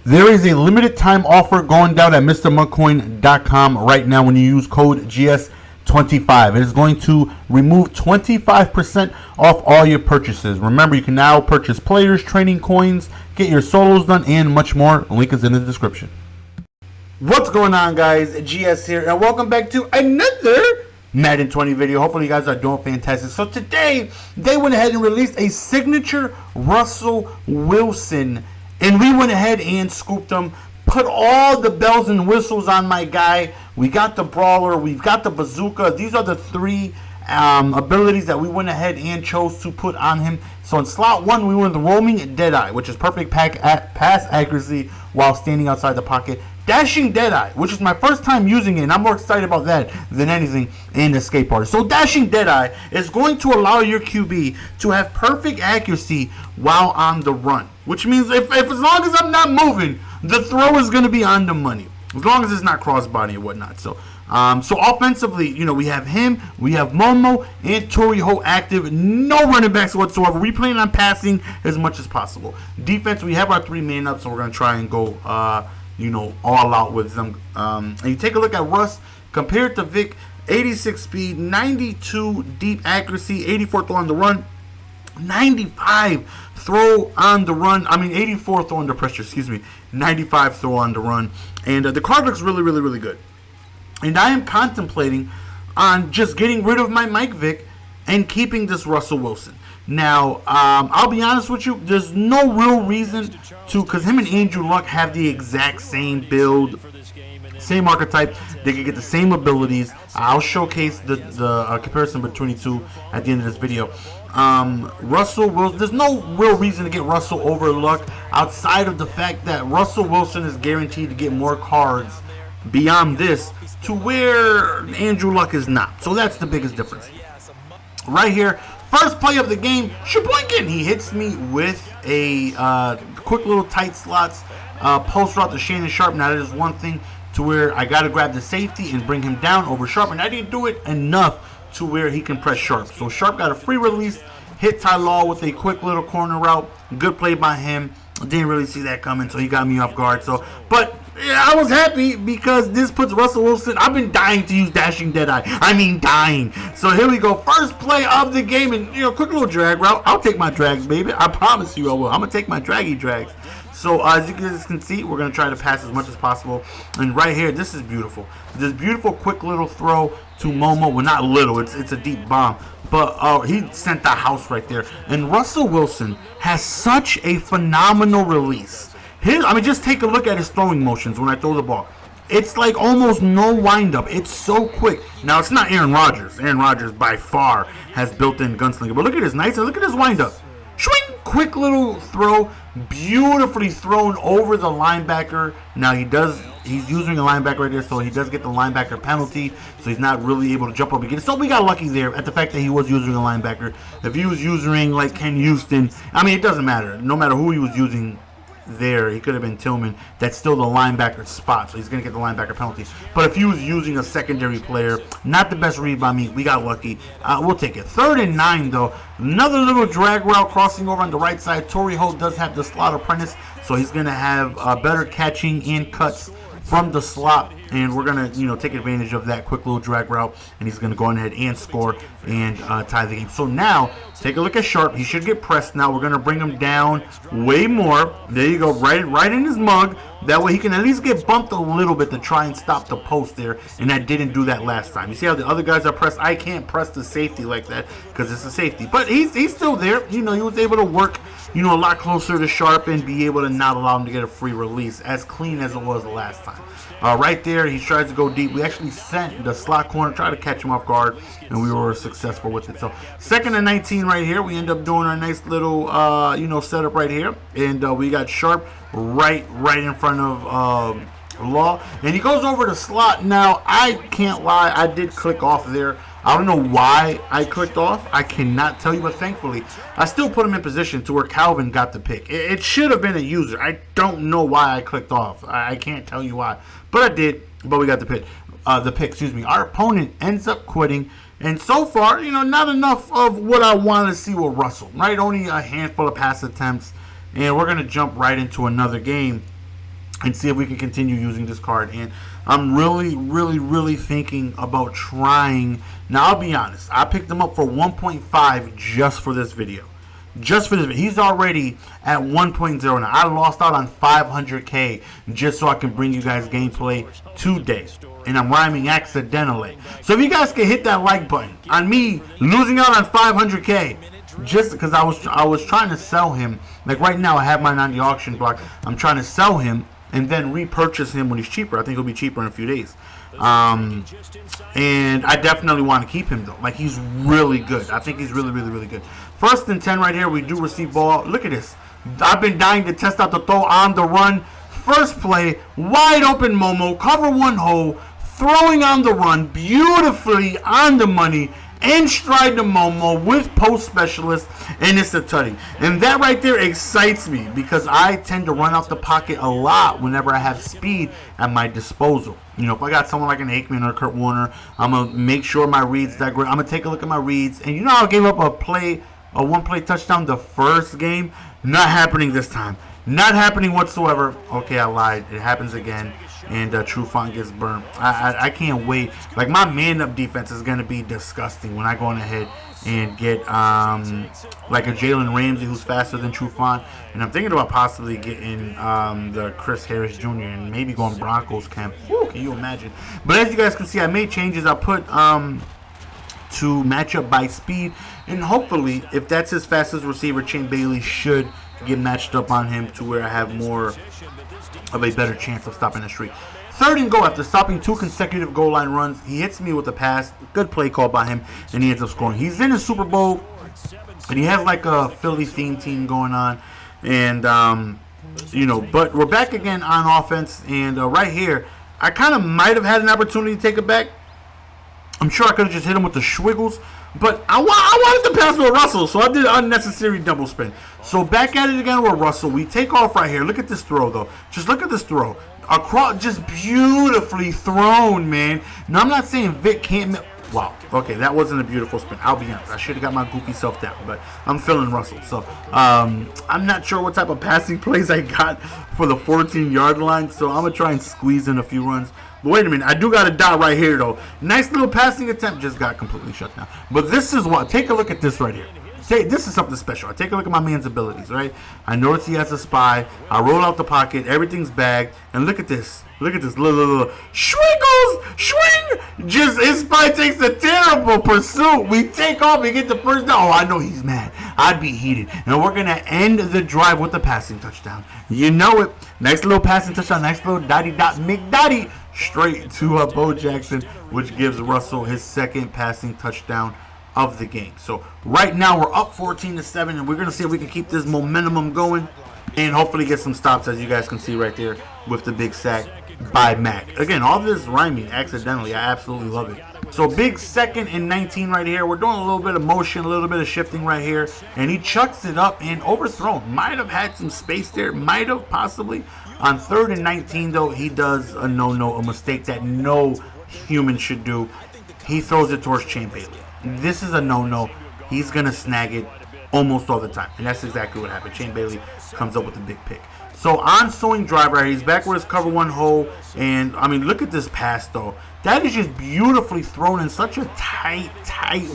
There is a limited time offer going down at MrMuntCoin.com right now when you use code GS25. It is going to remove 25% off all your purchases. Remember, you can now purchase players, training coins, get your solos done, and much more. Link is in the description. What's going on, guys? GS here, and welcome back to another Madden 20 video. Hopefully you guys are doing fantastic. So today, they went ahead and released a signature Russell Wilson. And we went ahead and scooped them, put all the bells and whistles on my guy. We got the brawler, we've got the bazooka. These are the three abilities that we went ahead and chose to put on him. So in slot 1, we went the roaming Deadeye, which is perfect pass accuracy while standing outside the pocket. Dashing Deadeye, which is my first time using it, and I'm more excited about that than anything in Escape Artist. So Dashing Deadeye is going to allow your QB to have perfect accuracy while on the run, which means if as long as I'm not moving, the throw is going to be on the money, as long as it's not crossbody and whatnot. So offensively, you know, we have him, we have Momo and Torrey Holt active. No running backs whatsoever. We plan on passing as much as possible. Defense, we have our 3-man up, so we're going to try and go all out with them. And you take a look at Russ compared to Vic. 86 speed, 92 deep accuracy, 84 throw on the run, 95 throw on the run. 84 throw under pressure, 95 throw on the run. And the card looks really, really, really good. And I am contemplating on just getting rid of my Mike Vick and keeping this Russell Wilson. Now, I'll be honest with you, there's no real reason to, because him and Andrew Luck have the exact same build, same archetype. They can get the same abilities. I'll showcase the comparison between the two at the end of this video. Russell Wilson, there's no real reason to get Russell over Luck outside of the fact that Russell Wilson is guaranteed to get more cards beyond this to where Andrew Luck is not. So that's the biggest difference. Right here, first play of the game, Sheboygan. He hits me with a quick little tight slots post route to Shannon Sharp. Now that is one thing to where I got to grab the safety and bring him down over Sharp, and I didn't do it enough to where he can press Sharp. So Sharp got a free release, hit Ty Law with a quick little corner route. Good play by him. Didn't really see that coming, so he got me off guard. But yeah, I was happy because this puts Russell Wilson. I've been dying to use Dashing Deadeye. Dying. So here we go. First play of the game, and quick little drag route. I'll take my drags, baby. I promise you I will. I'm gonna take my draggy drags. So as you guys can see, we're gonna try to pass as much as possible. And right here, this is beautiful. This beautiful quick little throw to Momo. Well, not little. It's a deep bomb. But he sent the house right there. And Russell Wilson has such a phenomenal release. Just take a look at his throwing motions when I throw the ball. It's like almost no windup. It's so quick. Now, it's not Aaron Rodgers. Aaron Rodgers by far has built-in gunslinger. But look at his nice, and look at his windup. Swing! Quick little throw, beautifully thrown over the linebacker. Now he's using a linebacker right there, so he does get the linebacker penalty, so he's not really able to jump up again. So we got lucky there at the fact that he was using a linebacker. If he was using like Ken Houston, it doesn't matter. No matter who he was using there, he could have been Tillman. That's still the linebacker spot, so he's going to get the linebacker penalty. But if he was using a secondary player, not the best read by me. We got lucky. We'll take it. 3rd and 9, though. Another little drag route crossing over on the right side. Torrey Holt does have the slot apprentice, so he's going to have better catching and cuts from the slot, and we're going to take advantage of that quick little drag route, and he's going to go ahead and score and tie the game. So now, take a look at Sharp. He should get pressed now. We're going to bring him down way more. There you go, right in his mug. That way he can at least get bumped a little bit to try and stop the post there, and that didn't do that last time. You see how the other guys are pressed? I can't press the safety like that because it's a safety. But he's still there. He was able to work, a lot closer to Sharp and be able to not allow him to get a free release as clean as it was the last time. Right there, he tries to go deep. We actually sent the slot corner, try to catch him off guard, and we were successful with it. So 2nd and 19 right here. We end up doing our nice little, setup right here, and we got Sharp right in front of Law, and he goes over the slot. Now, I can't lie, I did click off there. I don't know why I clicked off. I cannot tell you, but thankfully, I still put him in position to where Calvin got the pick. It should have been a user. I don't know why I clicked off. I can't tell you why, but I did. But we got the pick. Our opponent ends up quitting, and so far, not enough of what I want to see with Russell. Right, only a handful of pass attempts, and we're gonna jump right into another game. and see if we can continue using this card. And I'm really thinking about trying. Now, I'll be honest. I picked him up for 1.5 just for this video. Just for this video. He's already at 1.0 now. I lost out on 500K just so I can bring you guys gameplay today. And I'm rhyming accidentally. So if you guys can hit that like button on me losing out on 500K, just because I was trying to sell him. Like right now, I have mine on the auction block. I'm trying to sell him and then repurchase him when he's cheaper. I think he'll be cheaper in a few days. And I definitely want to keep him though. Like, he's really good. I think he's really good. 1st and 10 right here. We do receive ball. Look at this. I've been dying to test out the throw on the run. First play, wide open Momo, cover one hole, throwing on the run, beautifully on the money, and stride to Momo with post specialist, and it's a tutty. And that right there excites me because I tend to run out the pocket a lot whenever I have speed at my disposal. You know, if I got someone like an Aikman or Kurt Warner, I'm going to make sure my reads that great. I'm going to take a look at my reads. And you know, I gave up a one-play touchdown the first game. Not happening this time. Not happening whatsoever. Okay, I lied. It happens again. And Trufant gets burned. I can't wait. Like, my man-up defense is going to be disgusting when I go on ahead and get like a Jalen Ramsey who's faster than Trufant. And I'm thinking about possibly getting the Chris Harris Jr. and maybe going Broncos camp. Woo, can you imagine? But as you guys can see, I made changes. I put to match up by speed. And hopefully, if that's his fastest receiver, Champ Bailey should get matched up on him to where I have more of a better chance of stopping the streak. 3rd and goal after stopping 2 consecutive goal line runs. He hits me with a pass. Good play call by him, and he ends up scoring. He's in the Super Bowl, and he has like a Philly theme team going on. And, you know, but we're back again on offense. And right here, I kind of might have had an opportunity to take it back. I'm sure I could have just hit him with the Schwiggles. But I wanted to pass with Russell, so I did an unnecessary double spin. So back at it again with Russell. We take off right here. Look at this throw, though. Just look at this throw. Across, just beautifully thrown, man. Now, I'm not saying Vic can't... Wow. Okay, that wasn't a beautiful spin. I'll be honest. I should have got my goofy self down, but I'm feeling Russell. So I'm not sure what type of passing plays I got for the 14-yard line, so I'm going to try and squeeze in a few runs. But wait a minute, I do got a dot right here, though. Nice little passing attempt, just got completely shut down. But this is what, take a look at this right here. This is something special. I take a look at my man's abilities, right? I notice he has a spy. I roll out the pocket, everything's bagged, and look at this. Look at this. Look. Schwiggles! Swing! Just, his spy takes a terrible pursuit. We take off and get the first down. Oh, I know he's mad. I'd be heated. And we're going to end the drive with a passing touchdown. You know it. Nice little passing touchdown. Nice little dotty-dot McDotty. Straight to Bo Jackson, which gives Russell his 2nd passing touchdown of the game. So right now we're up 14-7, and we're going to see if we can keep this momentum going and hopefully get some stops, as you guys can see right there with the big sack by Mac. Again, all this rhyming accidentally. I absolutely love it. So big 2nd and 19 right here. We're doing a little bit of motion, a little bit of shifting right here, and he chucks it up and overthrown. Might have had some space there. Might have possibly. On 3rd and 19, though, he does a no-no, a mistake that no human should do. He throws it towards Champ Bailey. This is a no-no. He's going to snag it almost all the time. And that's exactly what happened. Champ Bailey comes up with a big pick. So on swing drive right here, he's back where his cover one hole. And, I mean, look at this pass, though. That is just beautifully thrown in such a tight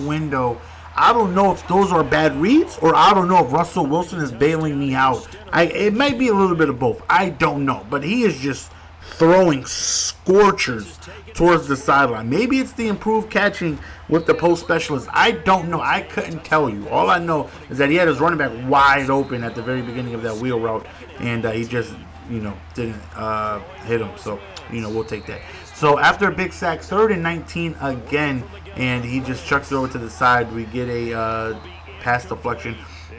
window. I don't know if those are bad reads, or I don't know if Russell Wilson is bailing me out. It might be a little bit of both. I don't know. But he is just throwing scorchers towards the sideline. Maybe it's the improved catching with the post specialist. I don't know. I couldn't tell you. All I know is that he had his running back wide open at the very beginning of that wheel route, and he just, you know, didn't hit him. So, you know, we'll take that. So after a big sack, 3rd and 19 again, and he just chucks it over to the side. We get a pass deflection,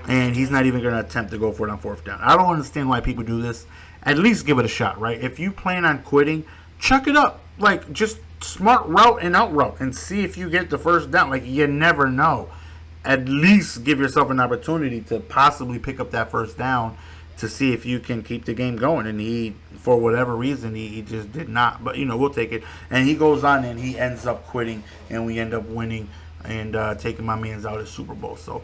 and he's not even going to attempt to go for it on 4th down. I don't understand why people do this. At least give it a shot, right? If you plan on quitting, chuck it up. Like, just smart route and out route and see if you get the 1st down. Like, you never know. At least give yourself an opportunity to possibly pick up that 1st down to see if you can keep the game going. And he, for whatever reason, he just did not. But, you know, we'll take it. And he goes on and he ends up quitting, and we end up winning and taking my man's out of Super Bowl. So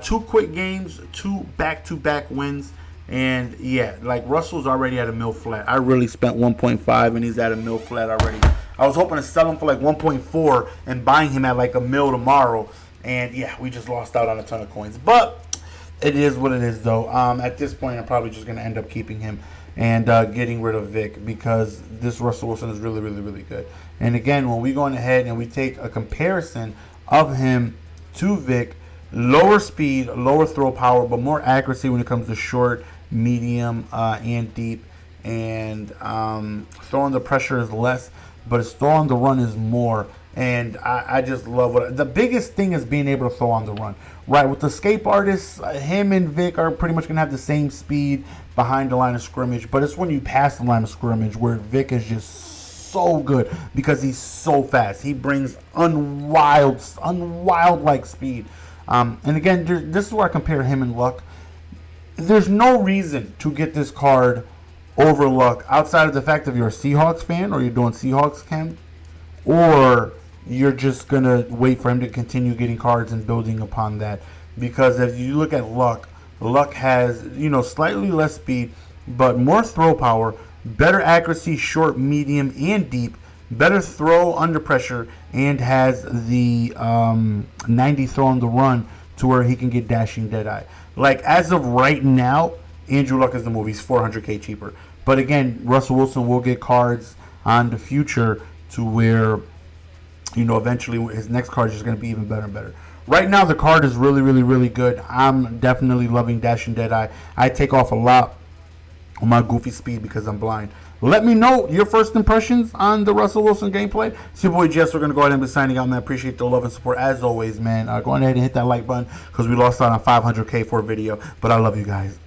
2 quick games, 2 back-to-back wins. And yeah, like Russell's already at a mil flat. I really spent 1.5 and he's at a mil flat already. I was hoping to sell him for like 1.4 and buying him at like a mil tomorrow. And yeah, we just lost out on a ton of coins. But it is what it is, though. At this point, I'm probably just going to end up keeping him and getting rid of Vic, because this Russell Wilson is really, really, really good. And again, when we go ahead and we take a comparison of him to Vic, lower speed, lower throw power, but more accuracy when it comes to short, medium, and deep. And throwing the pressure is less, but his throw on the run is more. And I just love what the biggest thing is, being able to throw on the run. Right, with the escape artists, him and Vic are pretty much going to have the same speed behind the line of scrimmage. But it's when you pass the line of scrimmage where Vic is just so good, because he's so fast. He brings unwild like speed. And again, this is where I compare him and Luck. There's no reason to get this card over Luck outside of the fact that you're a Seahawks fan or you're doing Seahawks camp, or you're just going to wait for him to continue getting cards and building upon that. Because if you look at Luck, Luck has, slightly less speed, but more throw power, better accuracy, short, medium, and deep, better throw under pressure, and has the 90 throw on the run to where he can get dashing deadeye. Like, as of right now, Andrew Luck is the move. He's $400K cheaper. But again, Russell Wilson will get cards on the future to where, eventually his next card is just going to be even better and better. Right now, the card is really, really, really good. I'm definitely loving Dashing Deadeye. I take off a lot on my goofy speed because I'm blind. Let me know your first impressions on the Russell Wilson gameplay. It's your boy Jess. We're going to go ahead and be signing out, man. Appreciate the love and support as always, man. Go ahead and hit that like button because we lost out on 500K for a video. But I love you guys.